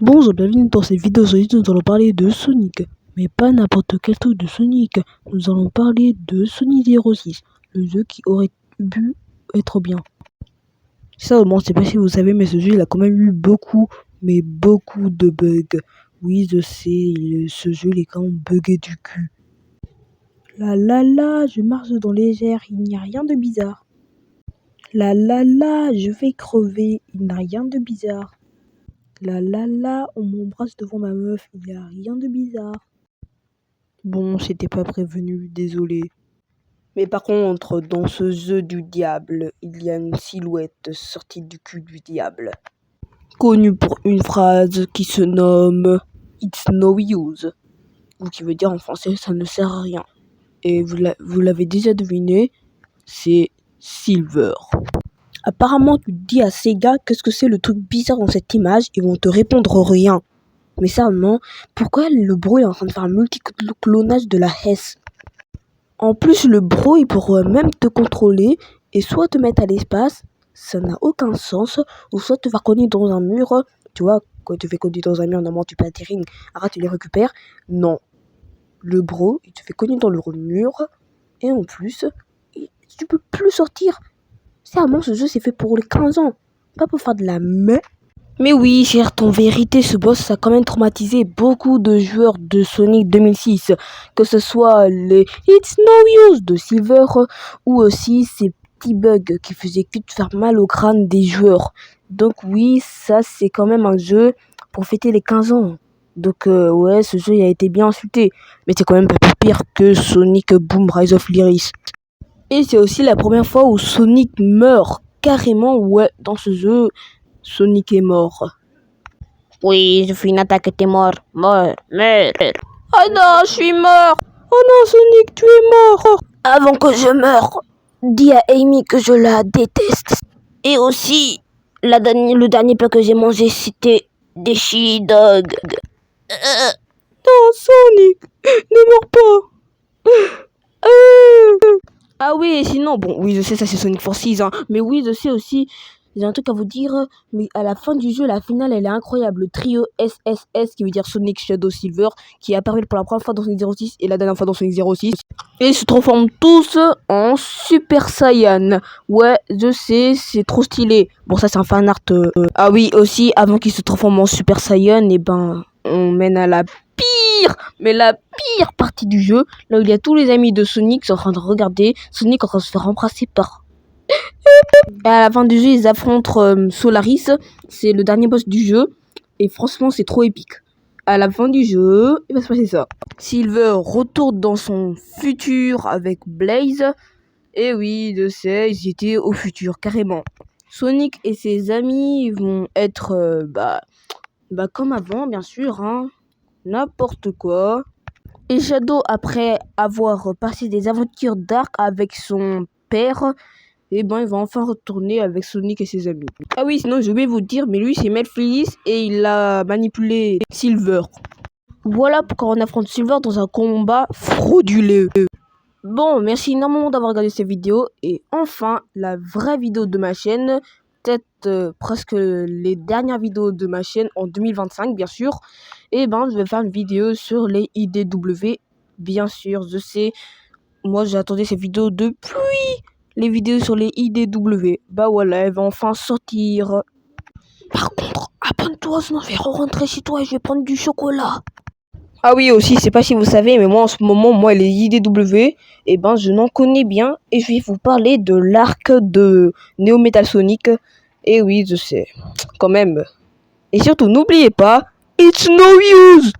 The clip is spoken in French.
Bonjour, bienvenue dans cette vidéo. Aujourd'hui, nous allons parler de Sonic. Mais pas n'importe quel truc de Sonic. Nous allons parler de Sonic 06, le jeu qui aurait pu être bien. Ça, au moins, je sais pas si vous savez, mais ce jeu, il a quand même eu beaucoup de bugs. Oui, je sais, ce jeu, il est quand même bugué du cul. Je marche dans les airs, il n'y a rien de bizarre. Je vais crever, il n'y a rien de bizarre. On m'embrasse devant ma meuf, il n'y a rien de bizarre. Bon, j'étais pas prévenu, désolé. Mais par contre, dans ce jeu du diable, il y a une silhouette sortie du cul du diable. Connue pour une phrase qui se nomme « It's no use », ou qui veut dire en français « ça ne sert à rien ». Et vous l'avez déjà deviné, c'est Silver. Apparemment, tu dis à Sega qu'est-ce que c'est le truc bizarre dans cette image, ils vont te répondre rien. Mais sérieusement, pourquoi le bro est en train de faire un multi-clonage de la Hess? En plus, le bro, il pourrait même te contrôler et soit te mettre à l'espace, ça n'a aucun sens, ou soit te faire cogner dans un mur. Tu vois, quand tu fais cogner dans un mur, normalement tu peux atterrir, arrête, tu les récupères. Non. Le bro, il te fait cogner dans le mur, et en plus, tu peux plus sortir. Sérieusement, ce jeu, c'est fait pour les 15 ans, pas pour faire de la merde. Mais oui, certes, en vérité, ce boss a quand même traumatisé beaucoup de joueurs de Sonic 2006, que ce soit les It's No Use de Silver, ou aussi ces petits bugs qui faisaient que de faire mal au crâne des joueurs. Donc oui, ça c'est quand même un jeu pour fêter les 15 ans. Donc ouais, ce jeu il a été bien insulté, mais c'est quand même pas plus pire que Sonic Boom Rise of Lyris. Et c'est aussi la première fois où Sonic meurt carrément, ouais, dans ce jeu. Sonic est mort. Oui, je fais une attaque et t'es mort. Meurs. Oh non, je suis mort. Oh non, Sonic, tu es mort. Avant que je meure, dis à Amy que je la déteste. Et aussi, le dernier plat que j'ai mangé, c'était des chili dogs. Non, Sonic, ne meurs pas. Ah oui, sinon, bon, oui, je sais, ça c'est Sonic Forces, hein, mais oui, je sais aussi, j'ai un truc à vous dire, mais à la fin du jeu, la finale, elle est incroyable. Le trio SSS, qui veut dire Sonic, Shadow, Silver, qui est apparu pour la première fois dans Sonic 06 et la dernière fois dans Sonic 06. Et ils se transforment tous en Super Saiyan. Ouais, je sais, c'est trop stylé. Bon, ça c'est un fan art. Ah oui, aussi, avant qu'ils se transforment en Super Saiyan, et ben, on mène à la la pire partie du jeu, là où il y a tous les amis de Sonic qui sont en train de regarder Sonic en train de se faire rembrasser par... Et à la fin du jeu, ils affrontent Solaris, c'est le dernier boss du jeu, et franchement, c'est trop épique. À la fin du jeu, il va se passer ça. Silver retourne dans son futur avec Blaze, et oui, je sais, ils étaient au futur, carrément. Sonic et ses amis vont être, comme avant, bien sûr, hein. N'importe quoi. Et Shadow, après avoir passé des aventures dark avec son père, et ben il va enfin retourner avec Sonic et ses amis. Ah oui, sinon je vais vous dire, mais lui c'est Melflies et il a manipulé Silver. Voilà pourquoi on affronte Silver dans un combat frauduleux. Bon, merci énormément d'avoir regardé cette vidéo. Et enfin, la vraie vidéo de ma chaîne. Peut-être presque les dernières vidéos de ma chaîne en 2025, bien sûr. Et ben, je vais faire une vidéo sur les IDW. Bien sûr, je sais. Moi, j'attendais cette vidéo depuis les vidéos sur les IDW. Bah voilà, elle va enfin sortir. Par contre, abonne-toi, sinon je vais rentrer chez toi et je vais prendre du chocolat. Ah oui, aussi, je sais pas si vous savez, mais moi en ce moment, moi les IDW, eh ben je n'en connais bien et je vais vous parler de l'arc de Neo Metal Sonic. Et oui, je sais, quand même. Et surtout, n'oubliez pas, it's no use.